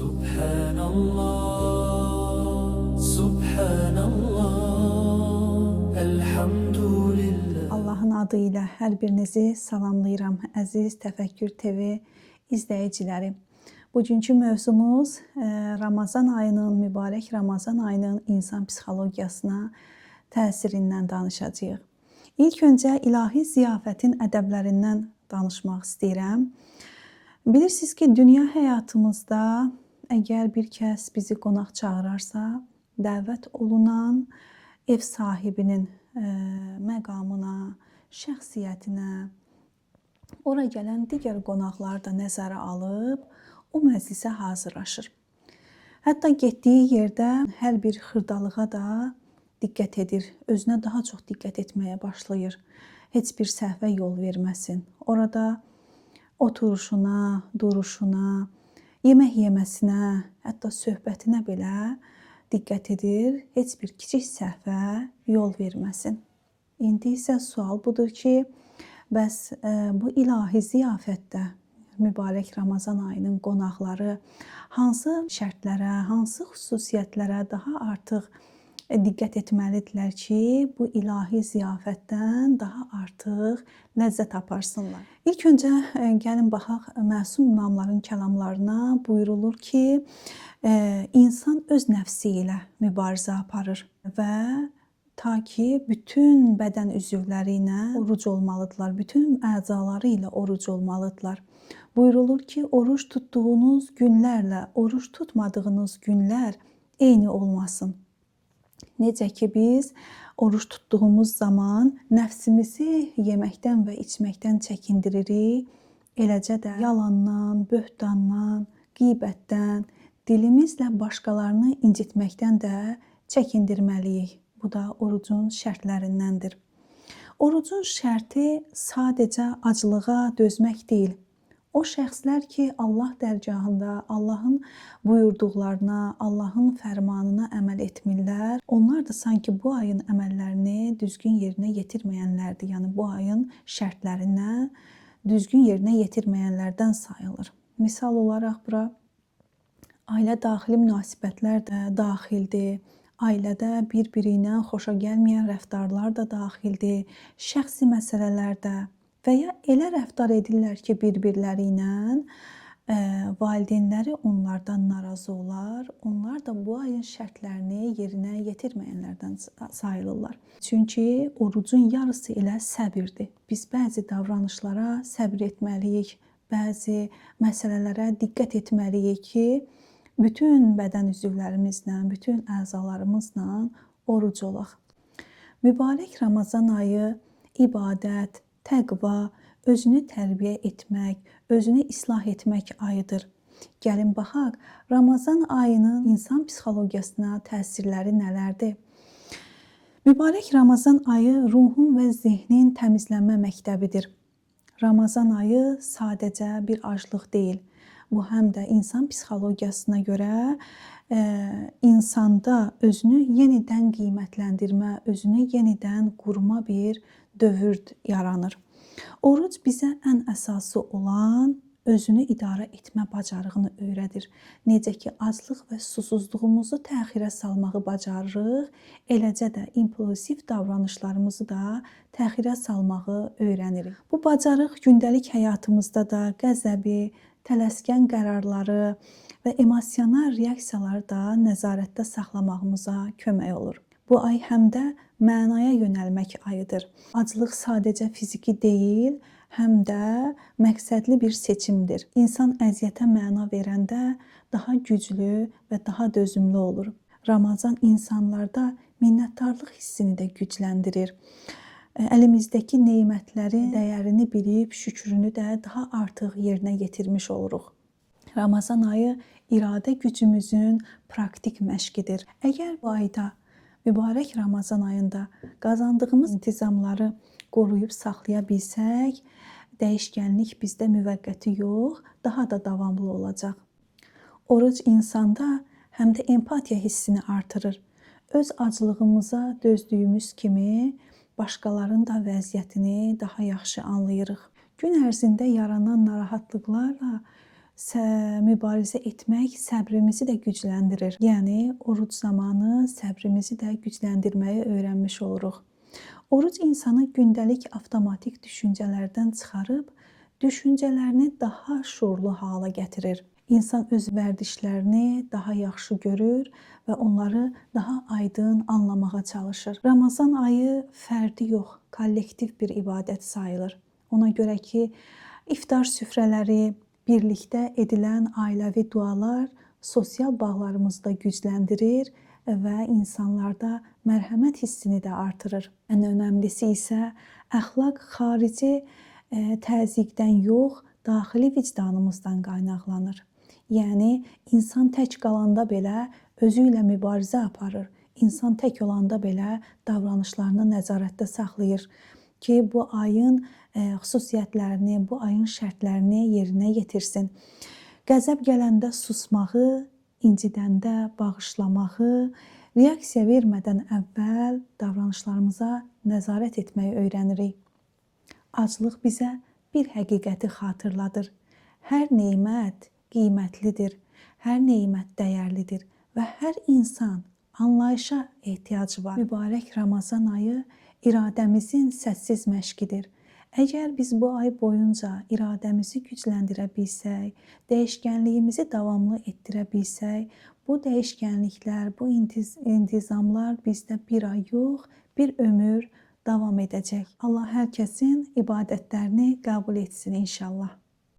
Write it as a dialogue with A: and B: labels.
A: Subhanallah, Subhanallah, Elhamdülillah.
B: Allahın adı ilə hər birinizi salamlayıram, əziz Təfəkkür TV izləyiciləri. Bugünkü mövzumuz Ramazan ayının, mübarək Ramazan ayının insan psixologiyasına təsirindən danışacağıq. İlk öncə ilahi ziyafətin ədəblərindən danışmaq istəyirəm. Bilirsiniz ki, dünya həyatımızda əgər bir kəs bizi qonaq çağırarsa, dəvət olunan ev sahibinin məqamına, şəxsiyyətinə, ora gələn digər qonaqlar da nəzərə alıb, o məclisə hazırlaşır. Hətta getdiyi yerdə hər bir xırdalığa da diqqət edir, özünə daha çox diqqət etməyə başlayır. Heç bir səhvə yol verməsin. Orada oturuşuna, duruşuna, yemək yeməsinə, hətta söhbətinə belə diqqət edir, heç bir kiçik səhvə yol verməsin. İndi isə sual budur ki, bəs bu ilahi ziyafətdə mübarək Ramazan ayının qonaqları hansı şərtlərə, hansı xüsusiyyətlərə daha artıq diqqət etməlidirlər ki, bu ilahi ziyafətdən daha artıq ləzzət aparsınlar. İlk öncə gəlin baxaq məsum imamların kəlamlarına. Buyurulur ki, insan öz nəfsi ilə mübarizə aparır və ta ki, bütün bədən üzvləri ilə oruc olmalıdırlar, bütün əzaları ilə oruc olmalıdırlar. Buyurulur ki, oruc tutduğunuz günlərlə oruc tutmadığınız günlər eyni olmasın. Necə ki, biz oruç tutduğumuz zaman nəfsimizi yeməkdən və içməkdən çəkindiririk, eləcə də yalandan, böhtandan, qeybətdən, dilimizlə başqalarını incitməkdən də çəkindirməliyik. Bu da orucun şərtlərindəndir. Orucun şərti sadəcə acılığa dözmək deyil. O şəxslər ki, Allah dərgahında Allahın buyurduqlarına, Allahın fərmanına əməl etmirlər, onlar da sanki bu ayın əməllərini düzgün yerinə yetirməyənlərdir. Yəni bu ayın şərtlərinə düzgün yerinə yetirməyənlərdən sayılır. Misal olaraq bura ailə daxili münasibətlər də daxildir. Ailədə bir-biri ilə xoşa gəlməyən rəftarlar da daxildir. Şəxsi məsələlər də və ya elə rəftar edirlər ki, bir-birləri ilə valideynləri onlardan narazı olar. Onlar da bu ayın şərtlərini yerinə yetirməyənlərdən sayılırlar. Çünki orucun yarısı elə səbirdir. Biz bəzi davranışlara səbr etməliyik, bəzi məsələlərə diqqət etməliyik ki, bütün bədən üzvlərimizlə, bütün əzalarımızla oruc olaq. Mübarək Ramazan ayı ibadət, təqva, özünü tərbiyə etmək, özünü islah etmək ayıdır. Gəlin baxaq, Ramazan ayının insan psixologiyasına təsirləri nələrdir? Mübarək Ramazan ayı ruhun və zehnin təmizlənmə məktəbidir. Ramazan ayı sadəcə bir aclıq deyil. Bu həm də insan psixologiyasına görə insanda özünü yenidən qiymətləndirmə, özünü yenidən qurma bir dövr yaranır. Oruc bizə ən əsası olan özünü idarə etmə bacarığını öyrədir. Necə ki, aclıq və susuzluğumuzu təxirə salmağı bacarırıq, eləcə də impulsiv davranışlarımızı da təxirə salmağı öyrənirik. Bu bacarıq gündəlik həyatımızda da qəzəbi, tələskən qərarları və emosional reaksiyaları da nəzarətdə saxlamağımıza kömək olur. Bu ay həm də mənaya yönəlmək ayıdır. Aclıq sadəcə fiziki deyil, həm də məqsədli bir seçimdir. İnsan əziyyətə məna verəndə daha güclü və daha dözümlü olur. Ramazan insanlarda minnətdarlıq hissini də gücləndirir. Əlimizdəki nemətlərin dəyərini bilib, şükrünü də daha artıq yerinə yetirmiş oluruq. Ramazan ayı iradə gücümüzün praktik məşqidir. Əgər bu ayda, mübarək Ramazan ayında qazandığımız intizamları qoruyub saxlaya bilsək, dəyişkənlik bizdə müvəqqəti yox, daha da davamlı olacaq. Oruc insanda həm də empatiya hissini artırır. Öz aclığımıza dözdüyümüz kimi başqalarının da vəziyyətini daha yaxşı anlayırıq. Gün ərzində yaranan narahatlıqlarla mübarizə etmək səbrimizi də gücləndirir. Yəni oruc zamanı səbrimizi də gücləndirməyi öyrənmiş oluruq. Oruc insanı gündəlik avtomatik düşüncələrdən çıxarıb, düşüncələrini daha şuurlu hala gətirir. İnsan öz vərdişlərini daha yaxşı görür və onları daha aydın anlamağa çalışır. Ramazan ayı fərdi yox, kollektiv bir ibadət sayılır. Ona görə ki, iftar süfrələri, birlikdə edilən ailəvi dualar sosial bağlarımızı da gücləndirir və insanlarda mərhəmət hissini də artırır. Ən önəmlisi isə əxlaq xarici təzyiqdən yox, daxili vicdanımızdan qaynaqlanır. Yəni, insan tək qalanda belə özü ilə mübarizə aparır. İnsan tək olanda belə davranışlarını nəzarətdə saxlayır ki, bu ayın xüsusiyyətlərini, bu ayın şərtlərini yerinə yetirsin. Qəzəb gələndə susmağı, incidəndə bağışlamağı, reaksiya vermədən əvvəl davranışlarımıza nəzarət etməyi öyrənirik. Aclıq bizə bir həqiqəti xatırladır. Hər nemət qiymətlidir, hər nemət dəyərlidir və hər insan anlayışa ehtiyacı var. Mübarək Ramazan ayı iradəmizin səssiz məşqidir. Əgər biz bu ay boyunca iradəmizi gücləndirə bilsək, dəyişkənliyimizi davamlı etdirə bilsək, bu dəyişkənliklər, bu intizamlar bizdə bir ay yox, bir ömür davam edəcək. Allah hər kəsin ibadətlərini qəbul etsin inşallah.